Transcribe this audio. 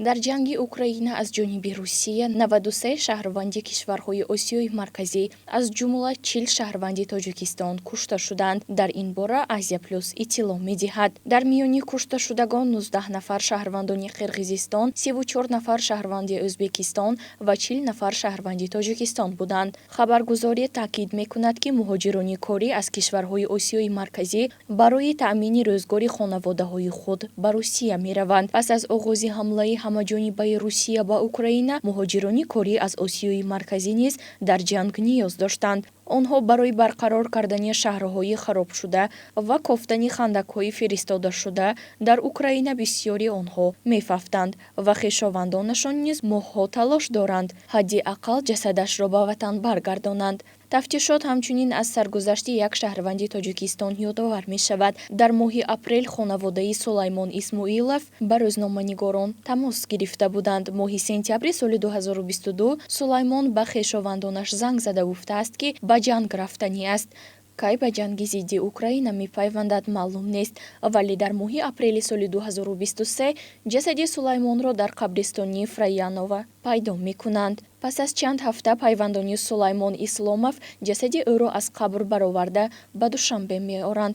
дар ҷанги Украина аз ҷониби Русия 93 шаҳрванди кишварҳои Осиёи Марказӣ аз ҷумла 40 шаҳрванди Тоҷикистон кушта шуданд. Дар ин бора Азия Плюс иттилоъ медиҳад. Дар миёни кушташудагон 19 нафар шаҳрвандони Қирғизистон, 34 нафар шаҳрванди Ӯзбекистон ва 40 нафар шаҳрванди Тоҷикистон буданд. Хабаргузорӣ таъкид мекунад, ки муҳоҷирони корӣ аз кишварҳои Осиёи Марказӣ барои таъмини рӯзгори хонаводаҳои худ ба Русия мераванд. Пас аз оғози ҳамлаи ҳамаҷонибаи Русия ба Украина, муҳоҷирони корӣ аз Осиёи Марказӣ низ дар ҷанг ниёз доштанд. онҳо барои барқарор кардани шаҳрҳои харобшуда ва кофтани хандакҳои фиристодашуда дар Украина бисёри онҳо мефафтанд ва хешовандонашон низ моҳҳо талош доранд ҳадди аққал ҷасадашро ба ватан баргардонанд. тафтишот ҳамчунин аз саргузашти як шаҳрванди Тоҷикистон ёдовар мешавад. дар моҳи апрел хонаводаи Сулаймон Исмоилов ба рӯзноманигорон тамос гирифта буданд. моҳи сентябри соли 2022 Сулаймон ба хешовандонаш занг зада гуфтааст, ки ба ҷанг рафтанӣ аст. кай ба ҷанги зидди Украина мепайвандад маълум нест, вале дар моҳи апрели соли 2023 ҷасади Сулаймонро дар қабристони Фраянова пайдо мекунанд. пас аз чанд ҳафта пайвандони Сулаймон Исломов ҷасади ӯро аз қабр бароварда ба Душанбе меоранд.